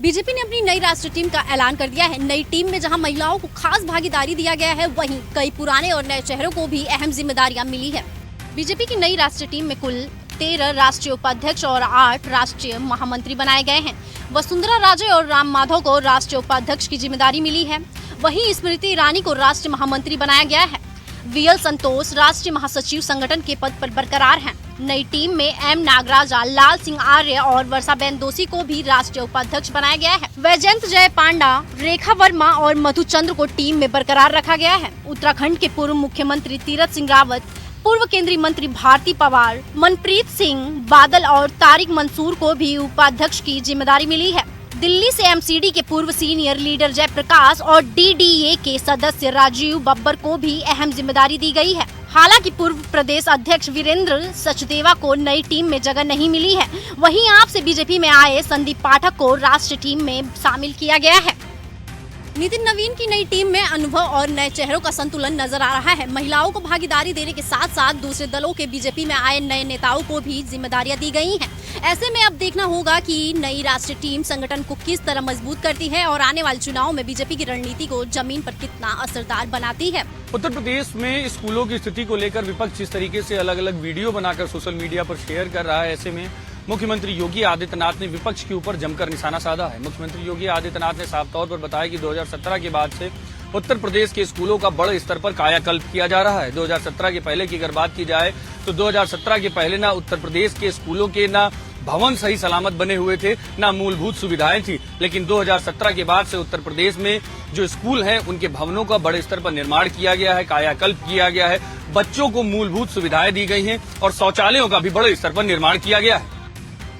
BJP ने अपनी नई राष्ट्रीय टीम का ऐलान कर दिया है। नई टीम में जहां महिलाओं को खास भागीदारी दिया गया है, वहीं कई पुराने और नए चेहरों को भी अहम जिम्मेदारियां मिली है। बीजेपी की नई राष्ट्रीय टीम में कुल 13 राष्ट्रीय उपाध्यक्ष और 8 राष्ट्रीय महामंत्री बनाए गए हैं। वसुंधरा राजे और राम माधव को राष्ट्रीय उपाध्यक्ष की जिम्मेदारी मिली है। वहीं स्मृति ईरानी को राष्ट्रीय महामंत्री बनाया गया है। वीएल संतोष राष्ट्रीय महासचिव संगठन के पद पर बरकरार हैं। नई टीम में एम नागराजा, लाल सिंह आर्य और वर्षाबेन दोषी को भी राष्ट्रीय उपाध्यक्ष बनाया गया है। वैजयंत जय पांडा, रेखा वर्मा और मधु चंद्र को टीम में बरकरार रखा गया है। उत्तराखंड के पूर्व मुख्यमंत्री तीरथ सिंह रावत, पूर्व केंद्रीय मंत्री भारती पवार, मनप्रीत सिंह बादल और तारिक मंसूर को भी उपाध्यक्ष की जिम्मेदारी मिली है। दिल्ली से एमसीडी के पूर्व सीनियर लीडर जयप्रकाश और डीडीए के सदस्य राजीव बब्बर को भी अहम जिम्मेदारी दी गई है। हालांकि पूर्व प्रदेश अध्यक्ष वीरेंद्र सचदेवा को नई टीम में जगह नहीं मिली है। वहीं आप से बीजेपी में आए संदीप पाठक को राष्ट्रीय टीम में शामिल किया गया है। नितिन नवीन की नई टीम में अनुभव और नए चेहरों का संतुलन नजर आ रहा है। महिलाओं को भागीदारी देने के साथ साथ दूसरे दलों के बीजेपी में आए नए नेताओं को भी जिम्मेदारियां दी गई हैं। ऐसे में अब देखना होगा कि नई राष्ट्रीय टीम संगठन को किस तरह मजबूत करती है और आने वाले चुनाव में बीजेपी की रणनीति को जमीन पर कितना असरदार बनाती है। उत्तर प्रदेश में स्कूलों की स्थिति को लेकर विपक्ष इस तरीके से अलग अलग वीडियो बनाकर सोशल मीडिया पर शेयर कर रहा है। ऐसे में मुख्यमंत्री योगी आदित्यनाथ ने विपक्ष के ऊपर जमकर निशाना साधा है। मुख्यमंत्री योगी आदित्यनाथ ने साफ तौर पर बताया कि 2017 के बाद से उत्तर प्रदेश के स्कूलों का बड़े स्तर पर कायाकल्प किया जा रहा है। 2017 के पहले की अगर बात की जाए तो 2017 के पहले ना उत्तर प्रदेश के स्कूलों के ना भवन सही सलामत बने हुए थे, ना मूलभूत सुविधाएं थी। लेकिन 2017 के बाद से उत्तर प्रदेश में जो स्कूल हैं उनके भवनों का बड़े स्तर पर निर्माण किया गया है, कायाकल्प किया गया है, बच्चों को मूलभूत सुविधाएं दी गई हैं और शौचालयों का भी बड़े स्तर पर निर्माण किया गया है।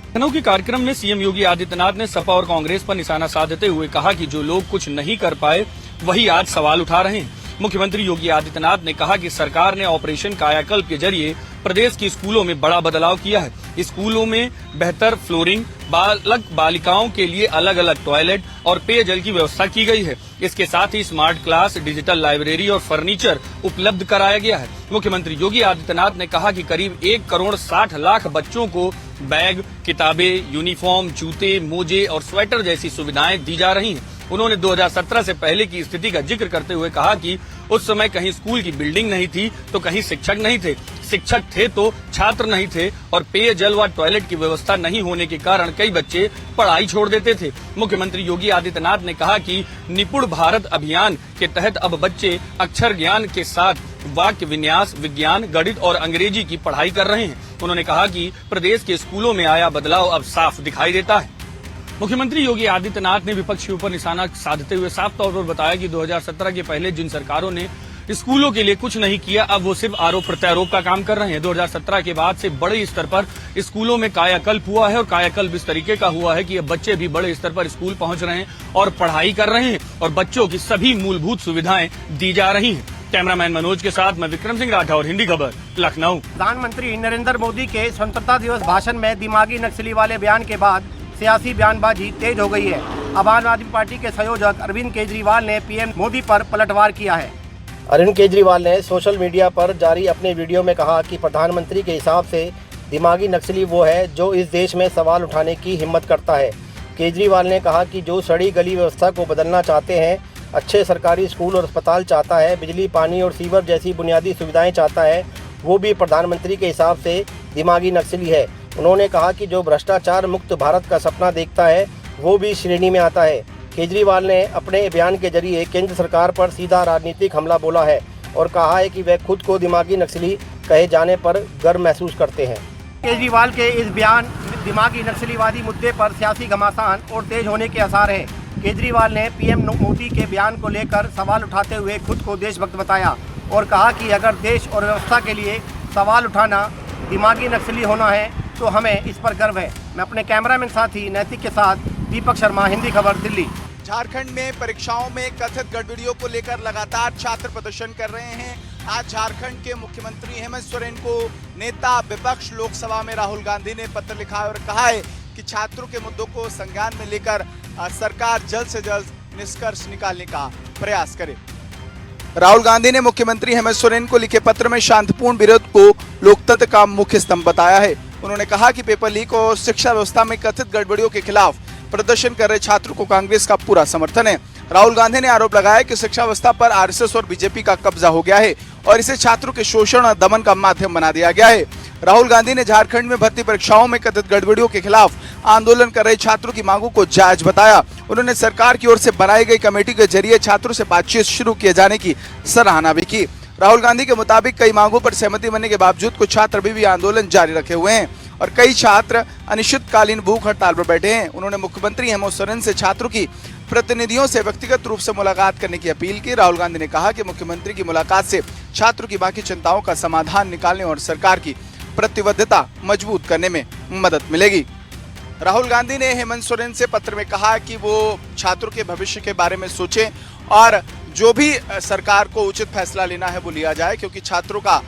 लखनऊ के कार्यक्रम में सीएम योगी आदित्यनाथ ने सपा और कांग्रेस पर निशाना साधते हुए कहा कि जो लोग कुछ नहीं कर पाए वही आज सवाल उठा रहे हैं। मुख्यमंत्री योगी आदित्यनाथ ने कहा कि सरकार ने ऑपरेशन कायाकल्प के जरिए प्रदेश के स्कूलों में बड़ा बदलाव किया है। स्कूलों में बेहतर फ्लोरिंग, बालक बालिकाओं के लिए अलग अलग टॉयलेट और पेयजल की व्यवस्था की गई है। इसके साथ ही स्मार्ट क्लास, डिजिटल लाइब्रेरी और फर्नीचर उपलब्ध कराया गया है। मुख्यमंत्री योगी आदित्यनाथ ने कहा कि करीब 1,60,00,000 बच्चों को बैग, किताबें, यूनिफॉर्म, जूते, मोजे और स्वेटर जैसी सुविधाएं दी जा रही हैं। उन्होंने 2017 से पहले की स्थिति का जिक्र करते हुए कहा कि उस समय कहीं स्कूल की बिल्डिंग नहीं थी तो कहीं शिक्षक नहीं थे, शिक्षक थे तो छात्र नहीं थे और पेयजल व टॉयलेट की व्यवस्था नहीं होने के कारण कई बच्चे पढ़ाई छोड़ देते थे। मुख्यमंत्री योगी आदित्यनाथ ने कहा कि निपुण भारत अभियान के तहत अब बच्चे अक्षर ज्ञान के साथ वाक्य विन्यास, विज्ञान, गणित और अंग्रेजी की पढ़ाई कर रहे हैं। उन्होंने कहा कि प्रदेश के स्कूलों में आया बदलाव अब साफ दिखाई देता है। मुख्यमंत्री योगी आदित्यनाथ ने विपक्ष के ऊपर निशाना साधते हुए साफ तौर पर बताया कि 2017 के पहले जिन सरकारों ने स्कूलों के लिए कुछ नहीं किया, अब वो सिर्फ आरोप प्रत्यारोप का काम कर रहे हैं। 2017 के बाद से बड़े स्तर पर स्कूलों में कायाकल्प हुआ है और कायाकल्प इस तरीके का हुआ है कि अब बच्चे भी बड़े स्तर पर स्कूल पहुंच रहे हैं और पढ़ाई कर रहे हैं और बच्चों की सभी मूलभूत सुविधाएं दी जा रही हैं। कैमरामैन मनोज के साथ मैं विक्रम सिंह राठौर, हिंदी खबर, लखनऊ। प्रधानमंत्री नरेंद्र मोदी के स्वतंत्रता दिवस भाषण में दिमागी नक्सली वाले बयान के बाद सियासी बयानबाजी तेज हो गई है। अब आम आदमी पार्टी के संयोजक अरविंद केजरीवाल ने पीएम मोदी पर पलटवार किया है। अरविंद केजरीवाल ने सोशल मीडिया पर जारी अपने वीडियो में कहा कि प्रधानमंत्री के हिसाब से दिमागी नक्सली वो है जो इस देश में सवाल उठाने की हिम्मत करता है। केजरीवाल ने कहा कि जो सड़ी गली व्यवस्था को बदलना चाहते हैं, अच्छे सरकारी स्कूल और अस्पताल चाहता है, बिजली, पानी और सीवर जैसी बुनियादी सुविधाएं चाहता है, वो भी प्रधानमंत्री के हिसाब से दिमागी नक्सली है। उन्होंने कहा कि जो भ्रष्टाचार मुक्त भारत का सपना देखता है वो भी श्रेणी में आता है। केजरीवाल ने अपने बयान के जरिए केंद्र सरकार पर सीधा राजनीतिक हमला बोला है और कहा है कि वह खुद को दिमागी नक्सली कहे जाने पर गर्व महसूस करते हैं। केजरीवाल के इस बयान दिमागी नक्सलीवादी मुद्दे पर सियासी घमासान और तेज होने के आसार हैं। केजरीवाल ने पीएम मोदी के बयान को लेकर सवाल उठाते हुए खुद को देशभक्त बताया और कहा कि अगर देश और व्यवस्था के लिए सवाल उठाना दिमागी नक्सली होना है तो हमें इस पर गर्व है। मैं अपने कैमरामैन साथी नैतिक के साथ दीपक शर्मा, हिंदी खबर, दिल्ली। झारखंड में परीक्षाओं में कथित गड़बड़ियों को लेकर लगातार छात्र प्रदर्शन कर रहे हैं। आज झारखंड के मुख्यमंत्री हेमंत सोरेन को नेता विपक्ष लोकसभा में राहुल गांधी ने पत्र लिखा है और कहा है कि छात्रों के मुद्दों को संज्ञान में लेकर सरकार जल्द से जल्द निष्कर्ष निकालने का प्रयास करे। राहुल गांधी ने मुख्यमंत्री हेमंत सोरेन को लिखे पत्र में शांतिपूर्ण विरोध को लोकतंत्र का मुख्य स्तंभ बताया है। उन्होंने कहा कि पेपर लीक और शिक्षा व्यवस्था में कथित गड़बड़ियों के खिलाफ प्रदर्शन कर रहे छात्रों को कांग्रेस का पूरा समर्थन है। राहुल गांधी ने आरोप लगाया कि शिक्षा व्यवस्था पर आरएसएस और बीजेपी का कब्जा हो गया है और इसे छात्रों के शोषण और दमन का माध्यम बना दिया गया है। राहुल गांधी ने झारखंड में भर्ती परीक्षाओं में कथित गड़बड़ियों के खिलाफ आंदोलन कर रहे छात्रों की मांगों को जायज बताया। उन्होंने सरकार की ओर से बनाई गई कमेटी के जरिए छात्रों से बातचीत शुरू किए जाने की सराहना भी की। राहुल गांधी के मुताबिक कई मांगों पर सहमति बनने के बावजूद कुछ छात्र अभी भी आंदोलन जारी रखे हुए हैं और कई छात्र अनिश्चितकालीन भूख हड़ताल पर बैठे हैं। उन्होंने मुख्यमंत्री हेमंत सोरेन से छात्रों की प्रतिनिधियों से व्यक्तिगत रूप से मुलाकात करने की अपील की। राहुल गांधी ने कहा कि मुख्यमंत्री की मुलाकात से छात्रों की बाकी चिंताओं का समाधान निकालने और सरकार की प्रतिबद्धता मजबूत करने में मदद मिलेगी। राहुल गांधी ने हेमंत सोरेन से पत्र में कहा कि वो छात्रों के भविष्य के बारे में सोचें और जो भी सरकार को उचित फैसला लेना है वो लिया जाए, क्योंकि छात्रों का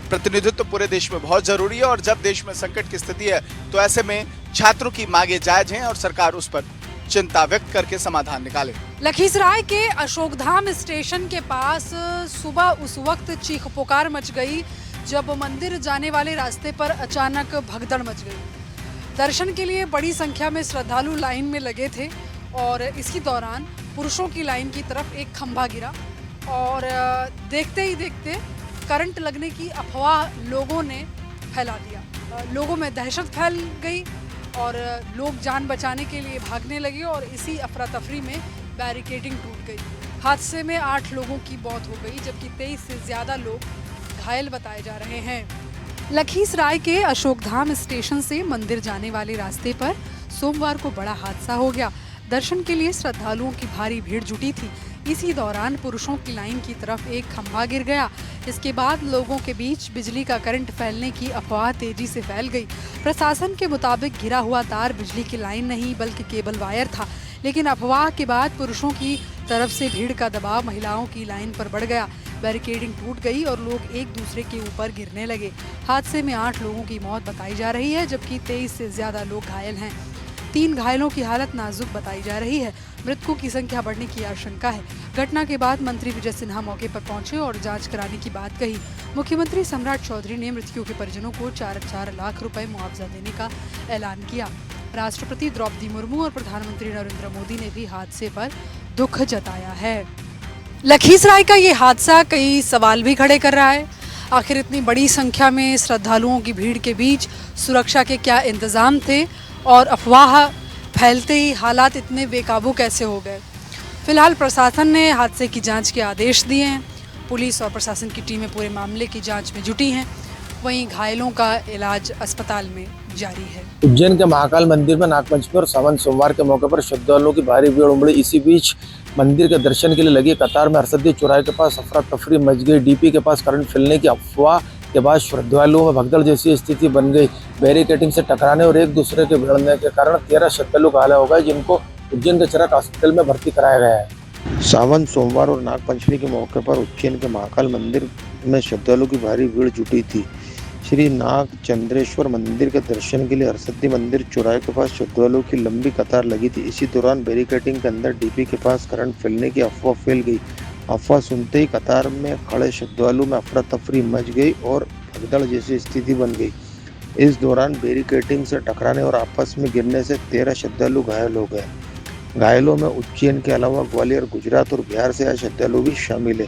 प्रतिनिधित्व पूरे देश में बहुत जरूरी है और जब देश में संकट की स्थिति है तो ऐसे में छात्रों की मांगे जायज हैं और सरकार उस पर चिंता व्यक्त करके समाधान निकाले। लखीसराय के अशोकधाम स्टेशन के पास सुबह उस वक्त चीख पुकार मच गई जब मंदिर जाने वाले रास्ते पर अचानक भगदड़ मच गई। दर्शन के लिए बड़ी संख्या में श्रद्धालु लाइन में लगे थे और इसी दौरान पुरुषों की लाइन की तरफ एक खंभा गिरा और देखते ही देखते करंट लगने की अफवाह लोगों ने फैला दिया। लोगों में दहशत फैल गई और लोग जान बचाने के लिए भागने लगे और इसी अफरा तफरी में बैरिकेडिंग टूट गई। हादसे में 8 लोगों की मौत हो गई जबकि 23 से ज़्यादा लोग घायल बताए जा रहे हैं। लखीसराय के अशोकधाम स्टेशन से मंदिर जाने वाले रास्ते पर सोमवार को बड़ा हादसा हो गया। दर्शन के लिए श्रद्धालुओं की भारी भीड़ जुटी थी। इसी दौरान पुरुषों की लाइन की तरफ एक खंभा गिर गया। इसके बाद लोगों के बीच बिजली का करंट फैलने की अफवाह तेजी से फैल गई। प्रशासन के मुताबिक गिरा हुआ तार बिजली की लाइन नहीं बल्कि केबल वायर था, लेकिन अफवाह के बाद पुरुषों की तरफ से भीड़ का दबाव महिलाओं की लाइन पर बढ़ गया। बैरिकेडिंग टूट गई और लोग एक दूसरे के ऊपर गिरने लगे। हादसे में 8 लोगों की मौत बताई जा रही है जबकि 23 से ज्यादा लोग घायल हैं। 3 घायलों की हालत नाजुक बताई जा रही है। मृतकों की संख्या बढ़ने की आशंका है। घटना के बाद मंत्री विजय सिन्हा मौके पर पहुंचे और जांच कराने की बात कही। मुख्यमंत्री सम्राट चौधरी ने मृतकों के परिजनों को 4 लाख रुपए मुआवजा देने का ऐलान किया। राष्ट्रपति द्रौपदी मुर्मू और प्रधानमंत्री नरेंद्र मोदी ने भी हादसे पर दुख जताया है। लखीसराय का ये हादसा कई सवाल भी खड़े कर रहा है। आखिर इतनी बड़ी संख्या में श्रद्धालुओं की भीड़ के बीच सुरक्षा के क्या इंतजाम थे और अफवाह फैलते ही हालात इतने बेकाबू कैसे हो गए। फिलहाल प्रशासन ने हादसे की जांच के आदेश दिए हैं। पुलिस और प्रशासन की टीमें पूरे मामले की जांच में जुटी हैं। वहीं घायलों का इलाज अस्पताल में जारी है। उज्जैन के महाकाल मंदिर में नागपंचमी और सावन सोमवार के मौके पर श्रद्धालुओं की भारी भीड़ उमड़ी। इसी बीच मंदिर के दर्शन के लिए लगी कतार में हरसद्दी चौराहे के पास अफरा तफरी मच गई। डीपी के पास करंट फैलने की अफवाह के बाद श्रद्धालुओं में भगदड़ जैसी स्थिति बन गई। बैरिकेडिंग से टकराने और एक दूसरे के भिड़ने के कारण 13 श्रद्धालु घायल हो गए, जिनको उज्जैन के चरक हॉस्पिटल में भर्ती कराया गया है। सावन सोमवार और नागपंचमी के मौके पर उज्जैन के महाकाल मंदिर में श्रद्धालुओं की भारी भीड़ जुटी थी। श्री नाग चंद्रेश्वर मंदिर के दर्शन के लिए हरसद्दी मंदिर चौराहे के पास श्रद्धालुओं की लंबी कतार लगी थी। इसी दौरान बैरिकेडिंग के अंदर डीपी के पास करंट फैलने की अफवाह फैल गई। अफवाह सुनते ही कतार में खड़े श्रद्धालु में अफरा तफरी मच गई और भगदड़ जैसी स्थिति बन गई। इस दौरान बैरिकेडिंग से टकराने और आपस में गिरने से 13 श्रद्धालु घायल हो गए। घायलों में उज्जैन के अलावा ग्वालियर, गुजरात और बिहार से आए श्रद्धालु भी शामिल है।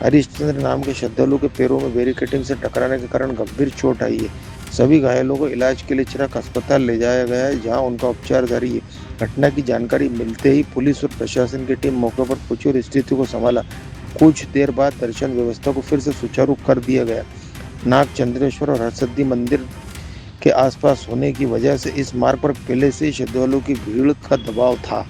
हरिश्चंद्र नाम के श्रद्धालु के पैरों में बैरिकेडिंग से टकराने के कारण गंभीर चोट आई है। सभी घायलों को इलाज के लिए चिराग अस्पताल ले जाया गया है, जहां उनका उपचार जारी है। घटना की जानकारी मिलते ही पुलिस और प्रशासन की टीम मौके पर पहुंची और स्थिति को संभाला। कुछ देर बाद दर्शन व्यवस्था को फिर से सुचारू कर दिया गया। नाग चंद्रेश्वर और हरसद्दी मंदिर के आसपास होने की वजह से इस मार्ग पर पहले से ही श्रद्धालुओं की भीड़ का दबाव था।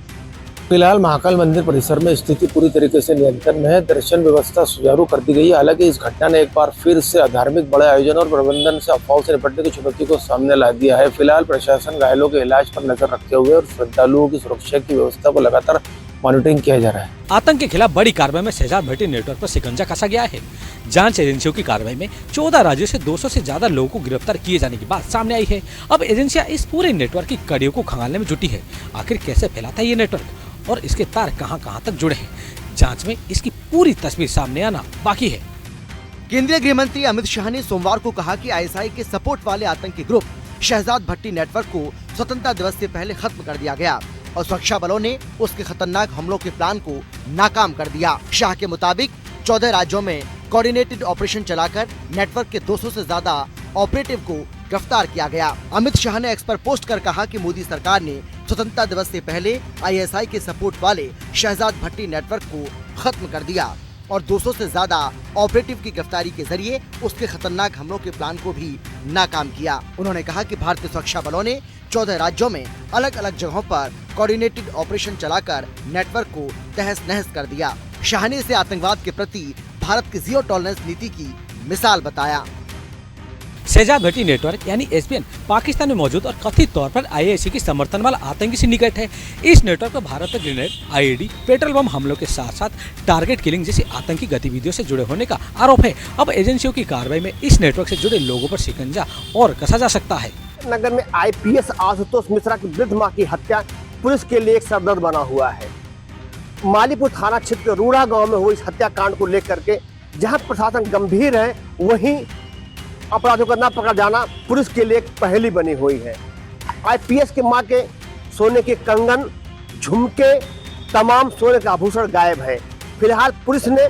फिलहाल महाकाल मंदिर परिसर में स्थिति पूरी तरीके से नियंत्रण में है। दर्शन व्यवस्था सुचारू कर दी गई है। हालांकि इस घटना ने एक बार फिर से अधार्मिक बड़े आयोजन और प्रबंधन से अफवाहों से निपटने की चुनौती को सामने ला दिया है। फिलहाल प्रशासन घायलों के इलाज पर नजर रखे हुए और श्रद्धालुओं की सुरक्षा की व्यवस्था को लगातार मॉनिटरिंग किया जा रहा है। आतंक के खिलाफ बड़ी कार्रवाई में शहजाद भट्टी नेटवर्क पर शिकंजा कसा गया है। जांच एजेंसियों की कार्रवाई में 14 राज्यों से 200 से ज्यादा लोगों को गिरफ्तार किए जाने की बात सामने आई है। अब एजेंसियां इस पूरे नेटवर्क की कड़ियों को खंगालने में जुटी है। आखिर कैसे फैलाता है ये नेटवर्क और इसके तार कहां तक जुड़े हैं, जांच में इसकी पूरी तस्वीर सामने आना बाकी है। केंद्रीय गृह मंत्री अमित शाह ने सोमवार को कहा कि आईएसआई के सपोर्ट वाले आतंकी ग्रुप शहजाद भट्टी नेटवर्क को स्वतंत्रता दिवस से पहले खत्म कर दिया गया। और सुरक्षा बलों ने उसके खतरनाक हमलों के प्लान को नाकाम कर दिया। शाह के मुताबिक 14 राज्यों में कोऑर्डिनेटेड ऑपरेशन चलाकर नेटवर्क के 200 से ज्यादा ऑपरेटिव को गिरफ्तार किया गया। अमित शाह ने एक्स पर पोस्ट कर कहा कि मोदी सरकार ने स्वतंत्रता दिवस से पहले ISI के सपोर्ट वाले शहजाद भट्टी नेटवर्क को खत्म कर दिया और 200 से ज्यादा ऑपरेटिव की गिरफ्तारी के जरिए उसके खतरनाक हमलों के प्लान को भी नाकाम किया। उन्होंने कहा कि भारतीय सुरक्षा बलों ने 14 राज्यों में अलग अलग जगहों पर कोऑर्डिनेटेड ऑपरेशन चलाकर नेटवर्क को तहस नहस कर दिया। शाह ने इसे आतंकवाद के प्रति भारत की जीरो टॉलरेंस नीति की मिसाल बताया। शहजाद भट्टी नेटवर्क यानी SBN पाकिस्तान में मौजूद और कथित तौर पर IIC की समर्थन वाला आतंकी सिंडिकेट है। इस नेटवर्क पर भारत पर ग्रेनेड, IED, पेट्रोल बम हमलों के साथ साथ टारगेट किलिंग जैसी आतंकी गतिविधियों से जुड़े होने का आरोप है। अब एजेंसियों की कार्रवाई में इस नेटवर्क से जुड़े लोगों पर शिकंजा और कसा जा सकता है। नगर में IPS आशुतोष मिश्रा की वृद्ध मां की हत्या पुलिस के लिए एक सरदर्द बना हुआ है। मालीपुर थाना क्षेत्र के रूड़ा गांव में हुई इस हत्याकांड को लेकर के जहां प्रशासन गंभीर है, वहीं अपराधियों का न पकड़ा जाना पुलिस के लिए एक पहेली बनी हुई है। IPS के मां के सोने के कंगन, झुमके, तमाम सोने का आभूषण गायब है। फिलहाल पुलिस ने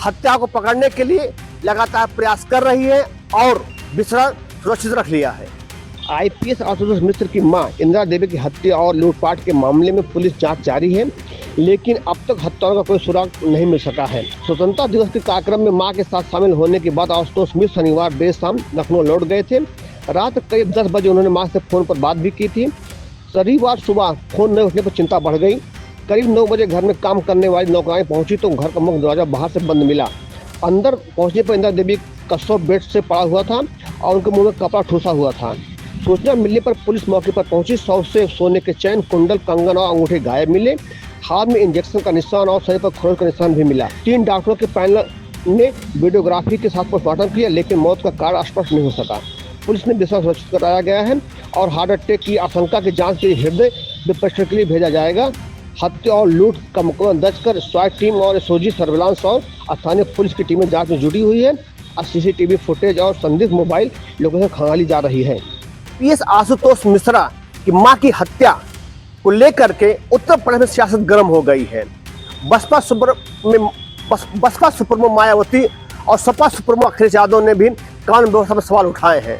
हत्या को पकड़ने के लिए लगातार प्रयास कर रही है और बिस्तर सुरक्षित रख लिया है। IPS आशुतोष मिश्र की मां इंदिरा देवी की हत्या और लूटपाट के मामले में पुलिस जांच जारी है, लेकिन अब तक हत्याओं का कोई सुराग नहीं मिल सका है। स्वतंत्रता दिवस के कार्यक्रम में मां के साथ शामिल होने के बाद आशुतोष मिश्र शनिवार देर शाम लखनऊ लौट गए थे। रात करीब 10 बजे उन्होंने मां से फोन पर बात भी की थी। शनिवार सुबह फोन न उठने पर चिंता बढ़ गई। करीब 9 बजे घर में काम करने वाली नौकरानी पहुंची तो घर का मुख्य दरवाजा बाहर से बंद मिला। अंदर पहुंचने पर इंदिरा देवी का शव बेड से पड़ा हुआ था और उनके मुंह में कपड़ा ठूसा हुआ था। सूचना मिलने पर पुलिस मौके पर पहुंची। शव से सोने के चैन, कुंडल, कंगन और अंगूठे गायब मिले। हाथ में इंजेक्शन का निशान और शरीर पर खरोच का निशान भी मिला। 3 डॉक्टरों के पैनल ने वीडियोग्राफी के साथ पोस्टमार्टम किया, लेकिन मौत का कारण स्पष्ट नहीं हो सका। पुलिस ने बिस्तर सुरक्षित कराया गया है और हार्ट अटैक की आशंका की जांच के लिए हृदय परीक्षण के लिए भेजा जाएगा। हत्या और लूट का मुकदमा दर्ज कर स्वाट टीम और SOG सर्विलांस और स्थानीय पुलिस की टीमें जांच में जुटी हुई है। CCTV फुटेज और संदिग्ध मोबाइल लोकेशन खंगाली जा रही है। IPS आशुतोष मिश्रा की मां की हत्या को लेकर के उत्तर प्रदेश में सियासत गर्म हो गई है। बसपा सुप्रीमो मायावती और सपा सुप्रीमो अखिलेश यादव ने भी कानून व्यवस्था पर सवाल उठाए हैं।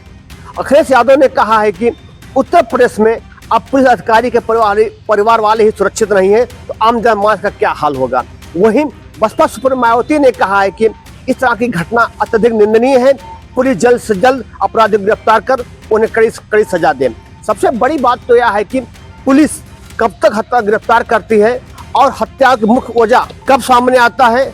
अखिलेश यादव ने कहा है कि उत्तर प्रदेश में अब पुलिस अधिकारी के परिवार वाले ही सुरक्षित नहीं है तो आम जनमानस का क्या हाल होगा। वहीं बसपा सुप्रीमो मायावती ने कहा है कि इस तरह की घटना अत्यधिक निंदनीय है। पुलिस जल्द से जल्द अपराधियों को गिरफ्तार कर उन्हें कड़ी सजा दे। सबसे बड़ी बात तो यह है कि पुलिस कब तक हत्या गिरफ्तार करती है और हत्या की मुख्य वजह कब सामने आता है,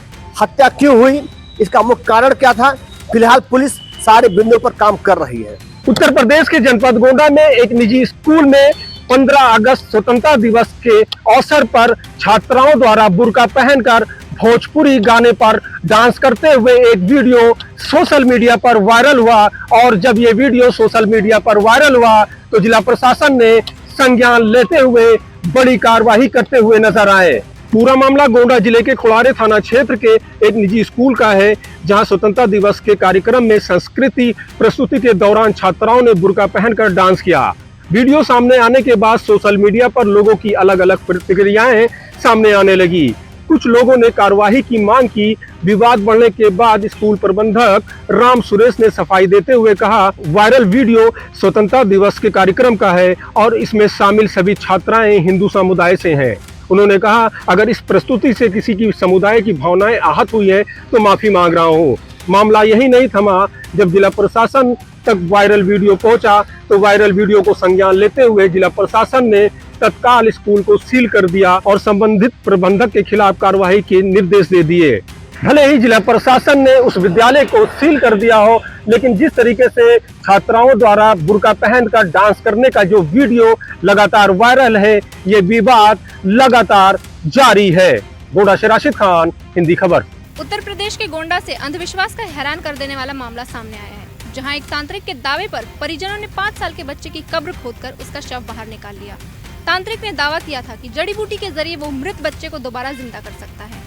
हत्या क्यों हुई, इसका मुख्य कारण क्या था। फिलहाल पुलिस सारे बिंदुओं पर काम कर रही है। उत्तर प्रदेश के जनपद गोंडा में एक निजी स्कूल में 15 अगस्त स्वतंत्रता दिवस के अवसर पर छात्राओं द्वारा बुर्का पहनकर भोजपुरी गाने पर डांस करते हुए एक वीडियो सोशल मीडिया पर वायरल हुआ और जब ये वीडियो सोशल मीडिया पर वायरल हुआ तो जिला प्रशासन ने संज्ञान लेते हुए बड़ी कार्रवाई करते हुए नजर आए। पूरा मामला गोंडा जिले के खुड़ारे थाना क्षेत्र के एक निजी स्कूल का है, जहां स्वतंत्रता दिवस के कार्यक्रम में संस्कृति प्रस्तुति के दौरान छात्राओं ने बुर्का पहनकर डांस किया। वीडियो सामने आने के बाद सोशल मीडिया पर लोगों की अलग अलग प्रतिक्रियाएं सामने आने लगी। कुछ लोगों ने कार्यवाही की मांग की। विवाद बढ़ने के बाद स्कूल प्रबंधक राम सुरेश ने सफाई देते हुए कहा, वायरल वीडियो स्वतंत्रता दिवस के कार्यक्रम का है और इसमें शामिल सभी छात्राएं हिंदू समुदाय से हैं। उन्होंने कहा, अगर इस प्रस्तुति से किसी की समुदाय की भावनाएं आहत हुई है तो माफी मांग रहा हूँ। मामला यही नहीं थमा। जब जिला प्रशासन तक वायरल वीडियो पहुंचा तो वायरल वीडियो को संज्ञान लेते हुए जिला प्रशासन ने तत्काल स्कूल को सील कर दिया और संबंधित प्रबंधक के खिलाफ कार्रवाई के निर्देश दे दिए। भले ही जिला प्रशासन ने उस विद्यालय को सील कर दिया हो, लेकिन जिस तरीके से छात्राओं द्वारा बुर्का पहनकर डांस करने का जो वीडियो लगातार वायरल है, ये विवाद लगातार जारी है। गोंडा से राशिद खान, हिंदी खबर। उत्तर प्रदेश के गोंडा से अंधविश्वास का हैरान कर देने वाला मामला सामने आया है, जहां एक तांत्रिक के दावे पर परिजनों ने 5 साल के बच्चे की कब्र खोदकर उसका शव बाहर निकाल लिया। तांत्रिक ने दावा किया था कि जड़ी बूटी के जरिए वो मृत बच्चे को दोबारा जिंदा कर सकता है।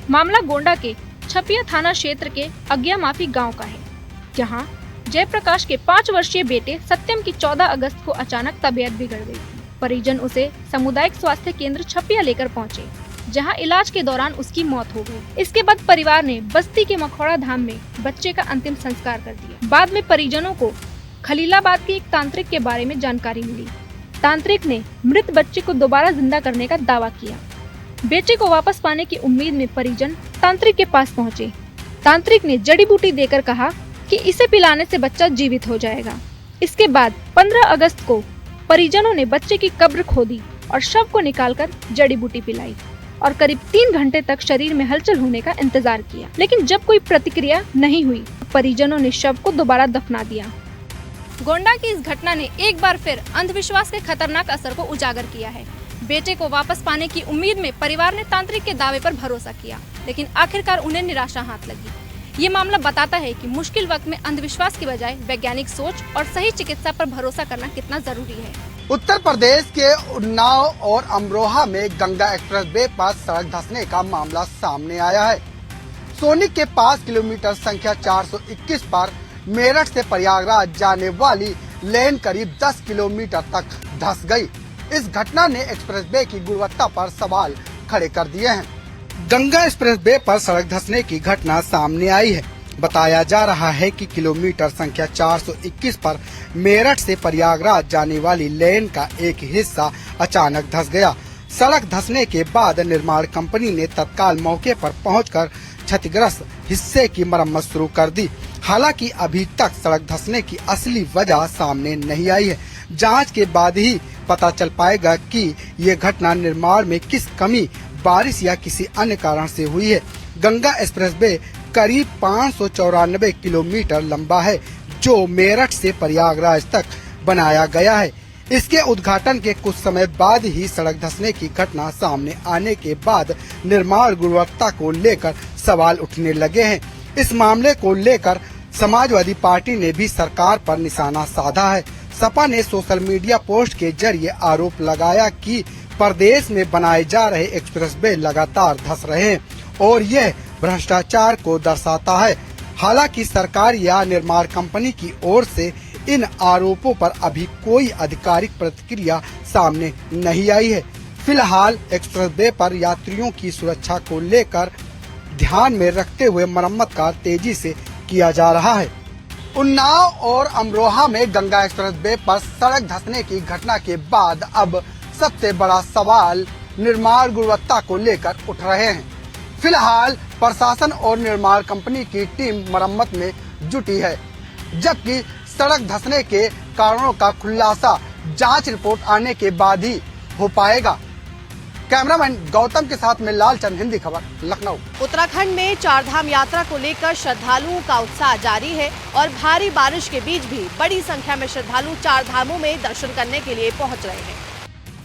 मामला गोंडा के छपिया थाना क्षेत्र के अज्ञा माफी गांव का है, जहां जयप्रकाश के 5 वर्षीय बेटे सत्यम की 14 अगस्त को अचानक तबीयत बिगड़ गई थी। परिजन उसे सामुदायिक स्वास्थ्य केंद्र छपिया लेकर पहुंचे, जहां इलाज के दौरान उसकी मौत हो गई। इसके बाद परिवार ने बस्ती के मखौड़ा धाम में बच्चे का अंतिम संस्कार कर दिया। बाद में परिजनों को खलीलाबाद के एक तांत्रिक के बारे में जानकारी मिली। तांत्रिक ने मृत बच्चे को दोबारा जिंदा करने का दावा किया। बेटे को वापस पाने की उम्मीद में परिजन तांत्रिक के पास पहुंचे। तांत्रिक ने जड़ी बूटी देकर कहा कि इसे पिलाने से बच्चा जीवित हो जाएगा। इसके बाद 15 अगस्त को परिजनों ने बच्चे की कब्र खोदी और शव को निकालकर जड़ी बूटी पिलाई और करीब 3 घंटे तक शरीर में हलचल होने का इंतजार किया, लेकिन जब कोई प्रतिक्रिया नहीं हुई, परिजनों ने शव को दोबारा दफना दिया। गोंडा की इस घटना ने एक बार फिर अंधविश्वास के खतरनाक असर को उजागर किया है। बेटे को वापस पाने की उम्मीद में परिवार ने तांत्रिक के दावे पर भरोसा किया, लेकिन आखिरकार उन्हें निराशा हाथ लगी। ये मामला बताता है कि मुश्किल वक्त में अंधविश्वास की बजाय वैज्ञानिक सोच और सही चिकित्सा पर भरोसा करना कितना जरूरी है। उत्तर प्रदेश के उन्नाव और अमरोहा में गंगा एक्सप्रेस वे पर सड़क धंसने का मामला सामने आया है। सोनी के पास किलोमीटर संख्या 421 पर मेरठ से प्रयागराज जाने वाली लेन करीब 10 किलोमीटर तक धंस गई। इस घटना ने एक्सप्रेस वे की गुणवत्ता पर सवाल खड़े कर दिए हैं। गंगा एक्सप्रेस वे पर सड़क धंसने की घटना सामने आई है। बताया जा रहा है कि किलोमीटर संख्या 421 पर मेरठ से प्रयागराज जाने वाली लेन का एक हिस्सा अचानक धंस गया। सड़क धंसने के बाद निर्माण कंपनी ने तत्काल मौके पर पहुंचकर क्षतिग्रस्त हिस्से की मरम्मत शुरू कर दी। हालांकि अभी तक सड़क धंसने की असली वजह सामने नहीं आई है। जांच के बाद ही पता चल पाएगा कि ये घटना निर्माण में किस कमी, बारिश या किसी अन्य कारण से हुई है। गंगा एक्सप्रेस वे करीब 594 किलोमीटर लंबा है, जो मेरठ से प्रयागराज तक बनाया गया है। इसके उद्घाटन के कुछ समय बाद ही सड़क धंसने की घटना सामने आने के बाद निर्माण गुणवत्ता को लेकर सवाल उठने लगे हैं। इस मामले को लेकर समाजवादी पार्टी ने भी सरकार पर निशाना साधा है। सपा ने सोशल मीडिया पोस्ट के जरिए आरोप लगाया कि प्रदेश में बनाए जा रहे एक्सप्रेस वे लगातार धंस रहे हैं और यह भ्रष्टाचार को दर्शाता है। हालांकि सरकार या निर्माण कंपनी की ओर से इन आरोपों पर अभी कोई आधिकारिक प्रतिक्रिया सामने नहीं आई है। फिलहाल एक्सप्रेस वे पर यात्रियों की सुरक्षा को लेकर ध्यान में रखते हुए मरम्मत कार्य तेजी से किया जा रहा है। उन्नाव और अमरोहा में गंगा एक्सप्रेस वे पर सड़क धंसने की घटना के बाद अब सबसे बड़ा सवाल निर्माण गुणवत्ता को लेकर उठ रहे हैं। फिलहाल प्रशासन और निर्माण कंपनी की टीम मरम्मत में जुटी है, जबकि सड़क धंसने के कारणों का खुलासा जांच रिपोर्ट आने के बाद ही हो पाएगा। कैमरामैन गौतम के साथ में लालचंद, हिंदी खबर, लखनऊ। उत्तराखंड में चारधाम यात्रा को लेकर श्रद्धालुओं का उत्साह जारी है और भारी बारिश के बीच भी बड़ी संख्या में श्रद्धालु चार धामों में दर्शन करने के लिए पहुंच रहे हैं।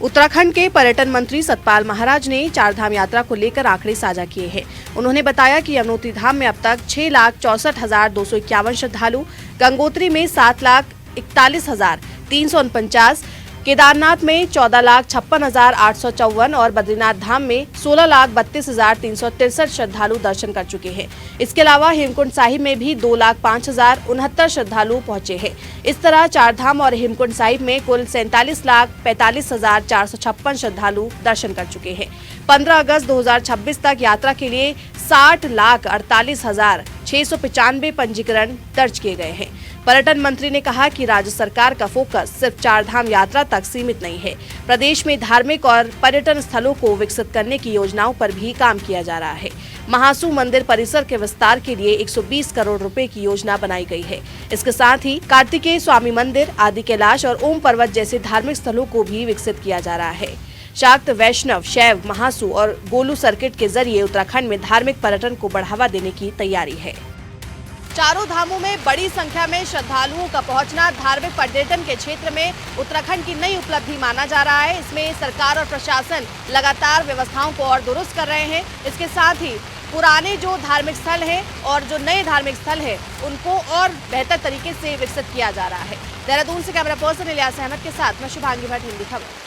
उत्तराखंड के पर्यटन मंत्री सतपाल महाराज ने चारधाम यात्रा को लेकर आंकड़े साझा किए हैं। उन्होंने बताया कि यमुनोत्री धाम में अब तक 6,64,251 श्रद्धालु, गंगोत्री में 7,41,349, केदारनाथ में 14,56,854 और बद्रीनाथ धाम में 16,32,363 श्रद्धालु दर्शन कर चुके हैं। इसके अलावा हेमकुंड साहिब में भी 2,05,069 श्रद्धालु पहुंचे हैं। इस तरह चारधाम और हेमकुंड साहिब में कुल 47,45,456 श्रद्धालु दर्शन कर चुके हैं। 15 अगस्त 2026 तक यात्रा के लिए 60,48,695 पंजीकरण दर्ज किए गए हैं। पर्यटन मंत्री ने कहा कि राज्य सरकार का फोकस सिर्फ चारधाम यात्रा तक सीमित नहीं है। प्रदेश में धार्मिक और पर्यटन स्थलों को विकसित करने की योजनाओं पर भी काम किया जा रहा है। महासू मंदिर परिसर के विस्तार के लिए 120 करोड़ रुपए की योजना बनाई गई है। इसके साथ ही कार्तिकेय स्वामी मंदिर, आदि कैलाश और ओम पर्वत जैसे धार्मिक स्थलों को भी विकसित किया जा रहा है। शाक्त, वैष्णव, शैव, महासू और गोलू सर्किट के जरिए उत्तराखंड में धार्मिक पर्यटन को बढ़ावा देने की तैयारी है। चारों धामों में बड़ी संख्या में श्रद्धालुओं का पहुंचना धार्मिक पर्यटन के क्षेत्र में उत्तराखंड की नई उपलब्धि माना जा रहा है। इसमें सरकार और प्रशासन लगातार व्यवस्थाओं को और दुरुस्त कर रहे हैं। इसके साथ ही पुराने जो धार्मिक स्थल हैं और जो नए धार्मिक स्थल हैं उनको और बेहतर तरीके से विकसित किया जा रहा है। देहरादून से कैमरा पर्सन इलियास अहमद के साथ मैं शुभांगी भट्ट, हिंदी खबर।